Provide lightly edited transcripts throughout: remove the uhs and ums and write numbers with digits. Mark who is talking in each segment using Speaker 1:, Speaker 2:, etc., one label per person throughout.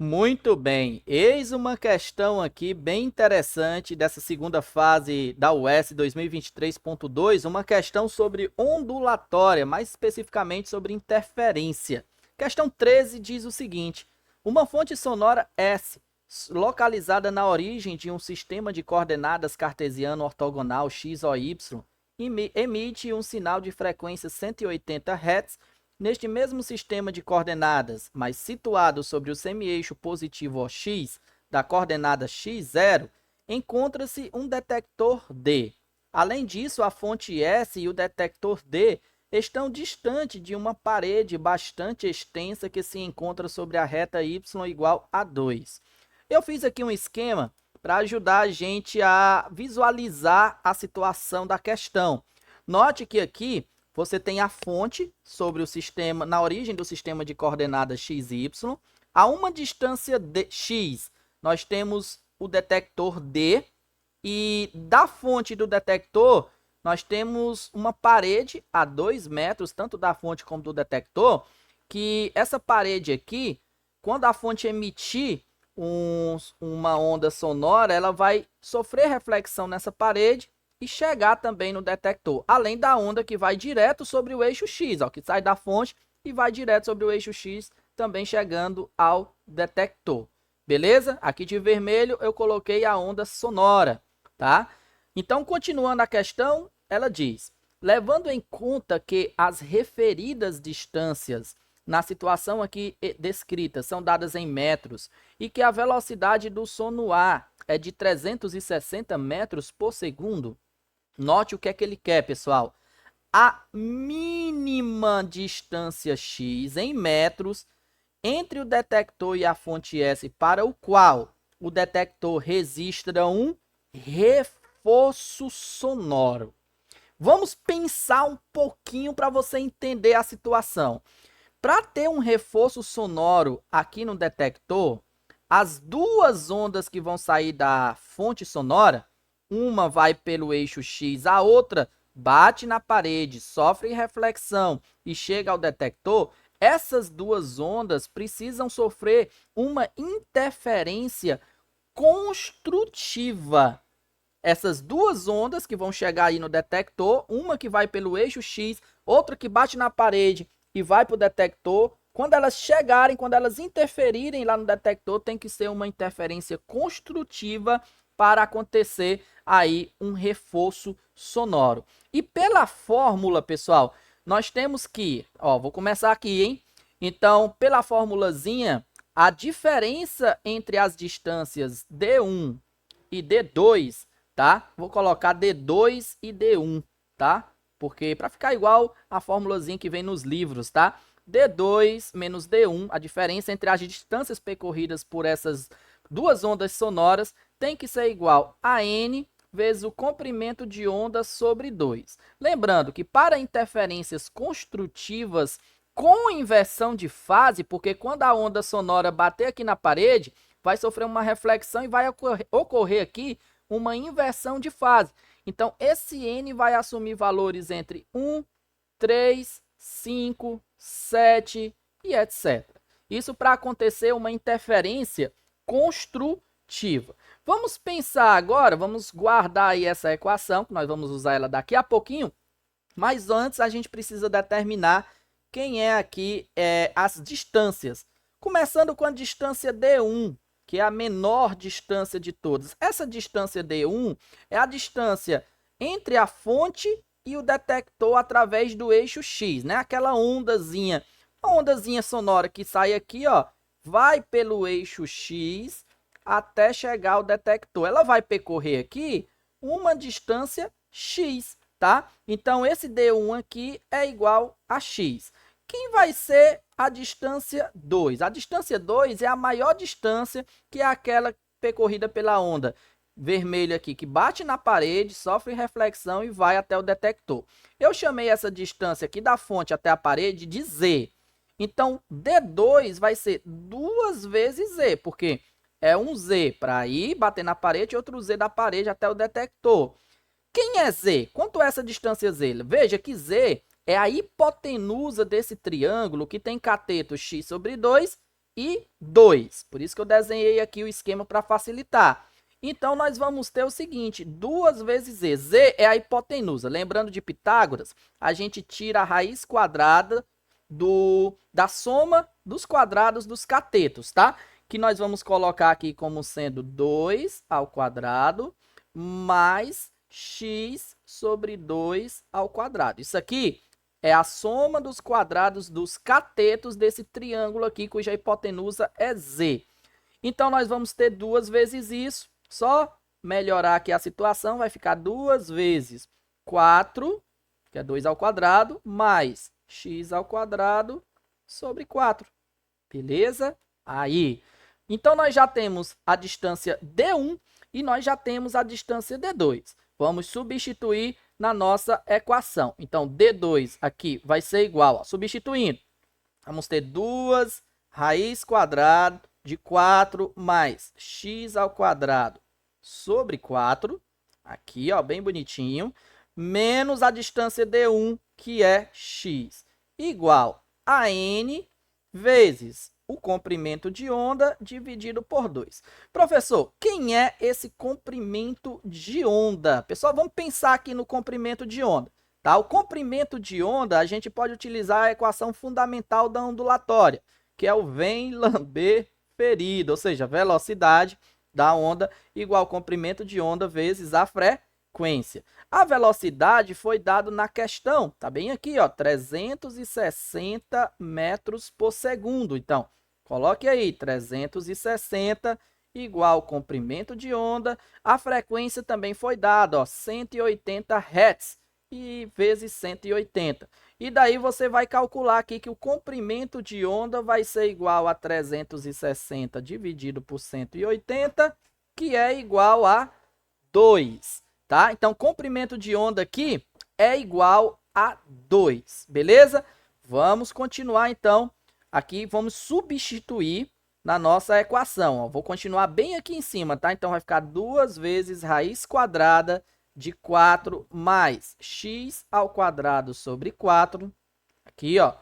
Speaker 1: Muito bem, eis uma questão aqui bem interessante dessa segunda fase da UES 2023.2, uma questão sobre ondulatória, mais especificamente sobre interferência. Questão 13 diz o seguinte: uma fonte sonora S, localizada na origem de um sistema de coordenadas cartesiano ortogonal x ou y, emite um sinal de frequência 180 Hz. Neste mesmo sistema de coordenadas, mas situado sobre o semi-eixo positivo OX da coordenada x0, encontra-se um detector D. Além disso, a fonte S e o detector D estão distantes de uma parede bastante extensa que se encontra sobre a reta y igual a 2. Eu fiz aqui um esquema para ajudar a gente a visualizar a situação da questão. Note que aqui você tem a fonte sobre o sistema, na origem do sistema de coordenadas x e y. A uma distância de x, nós temos o detector D. E da fonte do detector, nós temos uma parede a 2 metros, tanto da fonte como do detector, que essa parede aqui, quando a fonte emitir uma onda sonora, ela vai sofrer reflexão nessa parede e chegar também no detector, além da onda que vai direto sobre o eixo X, ó, que sai da fonte e vai direto sobre o eixo X, também chegando ao detector. Beleza? Aqui de vermelho eu coloquei a onda sonora, tá? Então, continuando a questão, ela diz: levando em conta que as referidas distâncias na situação aqui descrita são dadas em metros e que a velocidade do som no ar é de 360 metros por segundo, note o que é que ele quer, pessoal. A mínima distância x em metros entre o detector e a fonte S para o qual o detector registra um reforço sonoro. Vamos pensar um pouquinho para você entender a situação. Para ter um reforço sonoro aqui no detector, as duas ondas que vão sair da fonte sonora, uma vai pelo eixo X, a outra bate na parede, sofre reflexão e chega ao detector. Essas duas ondas precisam sofrer uma interferência construtiva. Essas duas ondas que vão chegar aí no detector, uma que vai pelo eixo X, outra que bate na parede e vai para o detector, quando elas chegarem, quando elas interferirem lá no detector, tem que ser uma interferência construtiva para acontecer aí um reforço sonoro. E pela fórmula, pessoal, nós temos que, ó, vou começar aqui, hein? Então, pela formulazinha, a diferença entre as distâncias D1 e D2, tá? Vou colocar D2 e D1, tá? Porque para ficar igual a formulazinha que vem nos livros, tá? D2 menos D1, a diferença entre as distâncias percorridas por essas duas ondas sonoras tem que ser igual a N vezes o comprimento de onda sobre 2. Lembrando que para interferências construtivas com inversão de fase, porque quando a onda sonora bater aqui na parede, vai sofrer uma reflexão e vai ocorrer aqui uma inversão de fase. Então, esse N vai assumir valores entre 1, 3, 5, 7 e etc. Isso para acontecer uma interferência construtiva. Vamos pensar agora, vamos guardar aí essa equação, que nós vamos usar ela daqui a pouquinho, mas antes a gente precisa determinar quem é aqui as distâncias. Começando com a distância D1, que é a menor distância de todas. Essa distância D1 é a distância entre a fonte e o detector através do eixo X, né? Aquela ondazinha, uma ondazinha sonora que sai aqui, ó, vai pelo eixo X até chegar ao detector. Ela vai percorrer aqui uma distância X, tá? Então, esse D1 aqui é igual a X. Quem vai ser a distância 2? A distância 2 é a maior distância, que é aquela percorrida pela onda vermelha aqui, que bate na parede, sofre reflexão e vai até o detector. Eu chamei essa distância aqui da fonte até a parede de Z. Então, D2 vai ser 2 vezes Z, porque é um Z para ir bater na parede e outro Z da parede até o detector. Quem é Z? Quanto é essa distância Z? Veja que Z é a hipotenusa desse triângulo que tem cateto x sobre 2 e 2. Por isso que eu desenhei aqui o esquema para facilitar. Então, nós vamos ter o seguinte, 2 vezes z. Z é a hipotenusa. Lembrando de Pitágoras, a gente tira a raiz quadrada da soma dos quadrados dos catetos, tá? Que nós vamos colocar aqui como sendo 2 ao quadrado mais x sobre 2 ao quadrado. Isso aqui é a soma dos quadrados dos catetos desse triângulo aqui, cuja hipotenusa é z. Então, nós vamos ter 2 vezes isso. Só melhorar aqui a situação, vai ficar 2 vezes 4, que é 2 ao quadrado, mais x ao quadrado sobre 4. Beleza? Aí. Então, nós já temos a distância D1 e nós já temos a distância D2. Vamos substituir na nossa equação. Então, D2 aqui vai ser igual, ó, substituindo, vamos ter 2 raiz quadrada de 4 mais x ao quadrado sobre 4, aqui, ó, bem bonitinho, menos a distância D1, que é x, igual a n vezes o comprimento de onda dividido por 2. Professor, quem é esse comprimento de onda? Pessoal, vamos pensar aqui no comprimento de onda. Tá? O comprimento de onda, a gente pode utilizar a equação fundamental da ondulatória, que é o vem lamber ferido, ou seja, velocidade da onda igual ao comprimento de onda vezes a frequência. A velocidade foi dado na questão, tá bem aqui, ó, 360 metros por segundo. Então, coloque aí, 360 igual ao comprimento de onda. A frequência também foi dada, ó, 180 Hz e vezes 180. E daí você vai calcular aqui que o comprimento de onda vai ser igual a 360 dividido por 180, que é igual a 2, tá? Então, comprimento de onda aqui é igual a 2, beleza? Vamos continuar, então. Aqui, vamos substituir na nossa equação, ó. Vou continuar bem aqui em cima, tá? Então, vai ficar 2 vezes raiz quadrada de 4 mais x ao quadrado sobre 4, aqui, ó,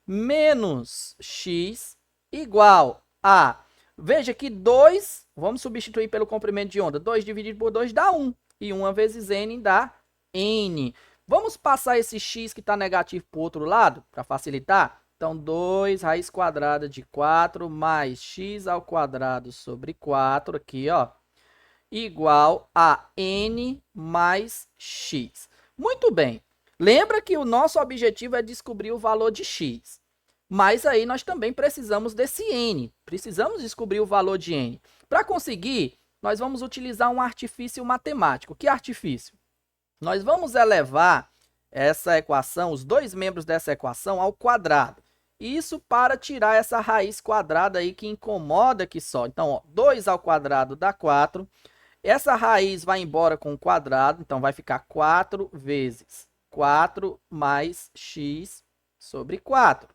Speaker 1: menos x igual a, veja que 2, vamos substituir pelo comprimento de onda, 2 dividido por 2 dá 1, e 1 vezes n dá n. Vamos passar esse x que está negativo para o outro lado, para facilitar? Então, 2 raiz quadrada de 4 mais x ao quadrado sobre 4, aqui, ó, igual a n mais x. Muito bem. Lembra que o nosso objetivo é descobrir o valor de x. Mas aí nós também precisamos desse n. Precisamos descobrir o valor de n. Para conseguir, nós vamos utilizar um artifício matemático. Que artifício? Nós vamos elevar essa equação, os dois membros dessa equação, ao quadrado. Isso para tirar essa raiz quadrada aí que incomoda aqui só. Então, ó, 2 ao quadrado dá 4. Essa raiz vai embora com o quadrado, então vai ficar 4 vezes 4 mais x sobre 4.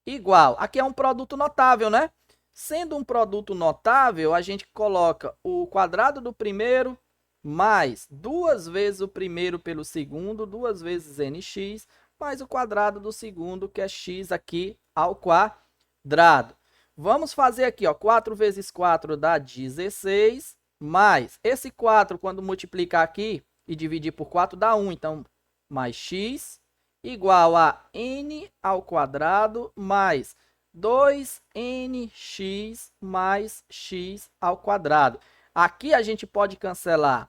Speaker 1: Igual, aqui é um produto notável, né? Sendo um produto notável, a gente coloca o quadrado do primeiro mais 2 vezes o primeiro pelo segundo, 2 vezes nx, mais o quadrado do segundo, que é x aqui ao quadrado. Vamos fazer aqui, ó, 4 vezes 4 dá 16. Mais esse 4, quando multiplicar aqui e dividir por 4, dá 1. Então, mais x igual a n ao quadrado mais 2nx mais x ao quadrado. Aqui a gente pode cancelar.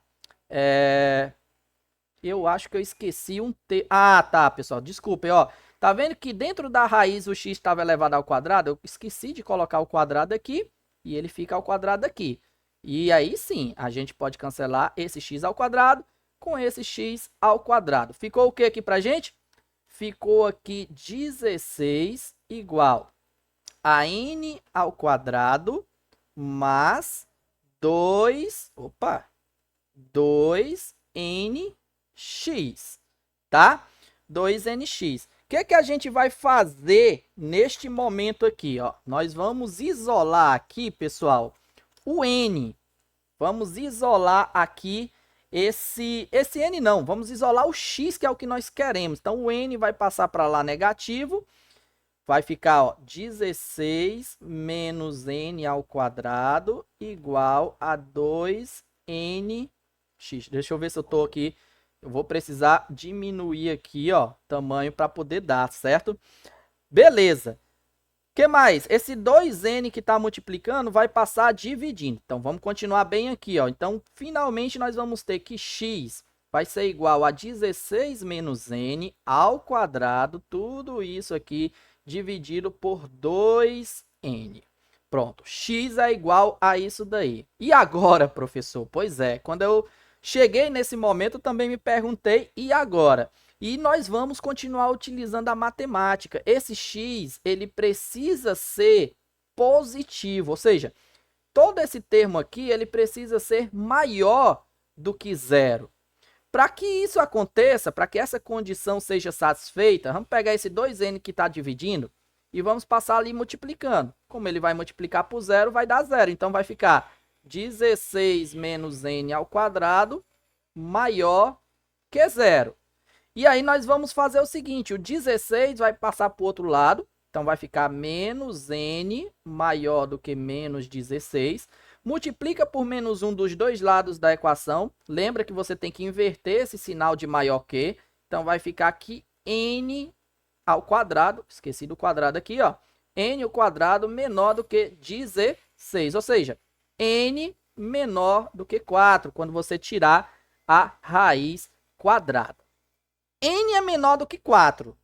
Speaker 1: Eu acho que eu esqueci um t. Ah, tá, pessoal. Desculpem, ó. Tá vendo que dentro da raiz o x estava elevado ao quadrado? Eu esqueci de colocar o quadrado aqui e ele fica ao quadrado aqui. E aí sim, a gente pode cancelar esse x ao quadrado com esse x ao quadrado. Ficou o que aqui pra gente? Ficou aqui 16 igual a n ao quadrado mais 2nx, tá? 2nx. O que a gente vai fazer neste momento aqui, ó? Nós vamos isolar aqui, pessoal, o n. Vamos isolar aqui esse n não, vamos isolar o x, que é o que nós queremos. Então, o n vai passar para lá negativo. vai ficar, ó, 16 menos n ao quadrado igual a 2nx. Deixa eu ver se eu tô aqui. Eu vou precisar diminuir aqui, ó, tamanho para poder dar, certo? Beleza. O que mais? Esse 2n que está multiplicando vai passar dividindo. Então, vamos continuar bem aqui, ó. Então, finalmente, nós vamos ter que x vai ser igual a 16 menos n ao quadrado, tudo isso aqui dividido por 2n. Pronto, x é igual a isso daí. E agora, professor? Pois é, quando eu cheguei nesse momento, eu também me perguntei, e agora? E nós vamos continuar utilizando a matemática. Esse x, ele precisa ser positivo, ou seja, todo esse termo aqui, ele precisa ser maior do que zero. Para que isso aconteça, para que essa condição seja satisfeita, vamos pegar esse 2n que está dividindo e vamos passar ali multiplicando. Como ele vai multiplicar por zero, vai dar zero. Então, vai ficar 16 menos n ao quadrado maior que zero. E aí, nós vamos fazer o seguinte, o 16 vai passar para o outro lado, então vai ficar menos n maior do que menos 16. Multiplica por menos 1 dos dois lados da equação. Lembra que você tem que inverter esse sinal de maior que. Então, vai ficar aqui n ao quadrado. Esqueci do quadrado aqui, ó. N ao quadrado menor do que 16. Ou seja, n menor do que 4, quando você tirar a raiz quadrada. N é menor do que 4.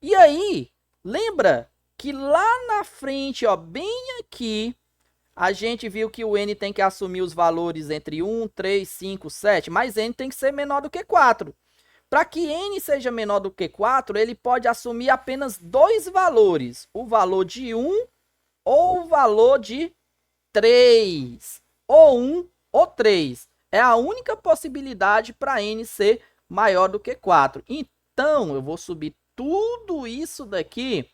Speaker 1: E aí, lembra que lá na frente, ó, bem aqui, a gente viu que o n tem que assumir os valores entre 1, 3, 5, 7, mas n tem que ser menor do que 4. Para que n seja menor do que 4, ele pode assumir apenas dois valores, o valor de 1 ou o valor de 3, ou 1 ou 3. É a única possibilidade para n ser maior do que 4. Então, eu vou subir tudo isso daqui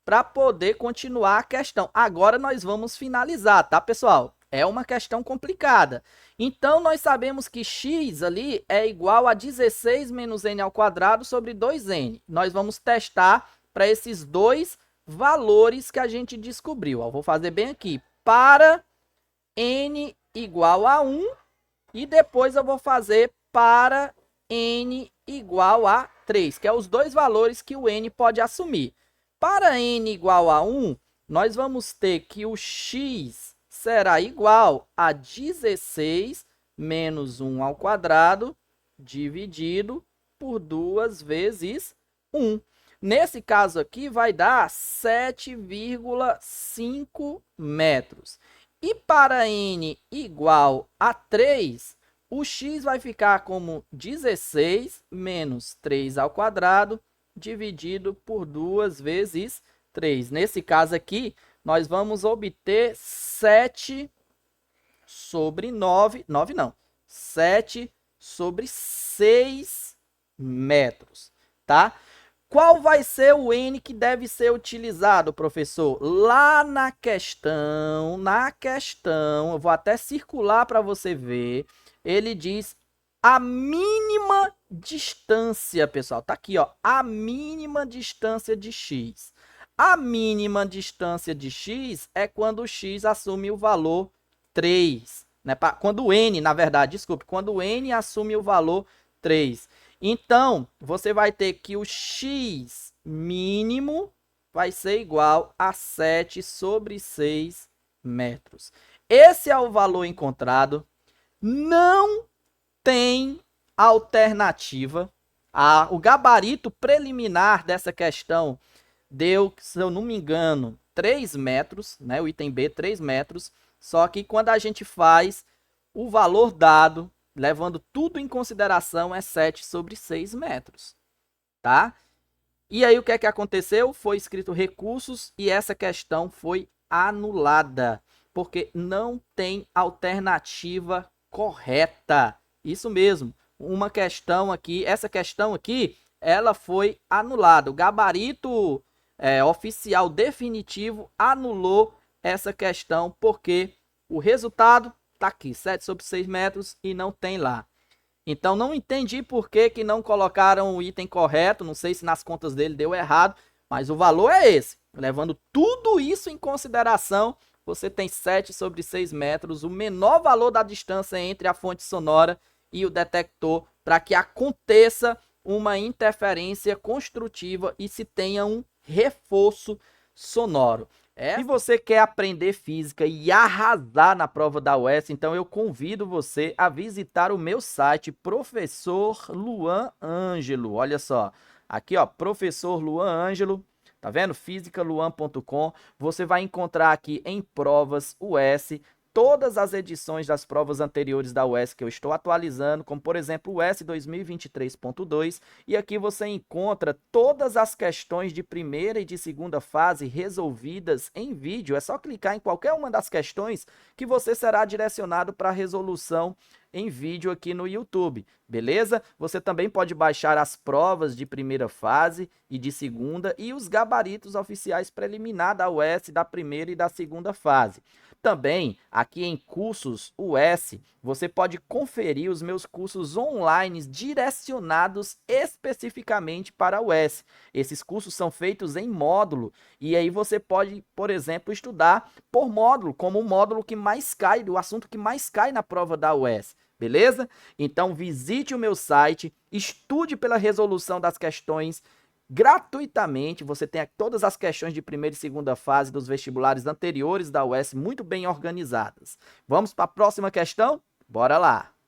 Speaker 1: para poder continuar a questão. Agora nós vamos finalizar, tá, pessoal? É uma questão complicada. Então, nós sabemos que x ali é igual a 16 menos n ao quadrado sobre 2n. Nós vamos testar para esses dois valores que a gente descobriu. Ó, vou fazer bem aqui. Para n igual a 1 e depois eu vou fazer para n igual a 3, que é os dois valores que o n pode assumir. Para n igual a 1, nós vamos ter que o x será igual a 16 menos 1 ao quadrado dividido por 2 vezes 1. Nesse caso aqui, vai dar 7,5 metros. E para n igual a 3, o x vai ficar como 16 menos 3 ao quadrado dividido por 2 vezes 3. Nesse caso aqui, nós vamos obter 7 sobre 9, 9 não, 7 sobre 6 metros, tá? Qual vai ser o n que deve ser utilizado, professor? Lá na questão, eu vou até circular para você ver, ele diz a mínima distância, pessoal. Tá aqui, ó, a mínima distância de x. A mínima distância de x é quando o x assume o valor 3, né? Quando o n, na verdade, desculpe, quando o n assume o valor 3. Então, você vai ter que o x mínimo vai ser igual a 7 sobre 6 metros. Esse é o valor encontrado. Não tem alternativa. O gabarito preliminar dessa questão deu, se eu não me engano, 3 metros, né? O item B, 3 metros. Só que quando a gente faz o valor dado, levando tudo em consideração, é 7 sobre 6 metros, tá? E aí o que é que aconteceu? Foi escrito recursos e essa questão foi anulada, porque não tem alternativa correta. Isso mesmo, uma questão aqui, essa questão aqui, ela foi anulada. O gabarito oficial definitivo anulou essa questão, porque o resultado tá aqui, 7 sobre 6 metros, e não tem lá. Então, não entendi por que não colocaram o item correto, não sei se nas contas dele deu errado, Mas o valor é esse. Levando tudo isso em consideração, você tem 7/6 metros, o menor valor da distância entre a fonte sonora e o detector, para que aconteça uma interferência construtiva e se tenha um reforço sonoro. Se você quer aprender física e arrasar na prova da UES, então eu convido você a visitar o meu site, Professor Luan Ângelo. Olha só, aqui ó, Professor Luan Ângelo, tá vendo? Fisicaluan.com. Você vai encontrar aqui em provas UES todas as edições das provas anteriores da UES que eu estou atualizando, como por exemplo o UES 2023.2, e aqui você encontra todas as questões de primeira e de segunda fase resolvidas em vídeo. É só clicar em qualquer uma das questões que você será direcionado para a resolução em vídeo aqui no YouTube, beleza? Você também pode baixar as provas de primeira fase e de segunda e os gabaritos oficiais preliminar da UES da primeira e da segunda fase. Também, aqui em Cursos UES, você pode conferir os meus cursos online direcionados especificamente para a UES. Esses cursos são feitos em módulo e aí você pode, por exemplo, estudar por módulo, como o módulo que mais cai, o assunto que mais cai na prova da UES. Beleza? Então visite o meu site, estude pela resolução das questões gratuitamente. Você tem todas as questões de primeira e segunda fase dos vestibulares anteriores da UES muito bem organizadas. Vamos para a próxima questão? Bora lá!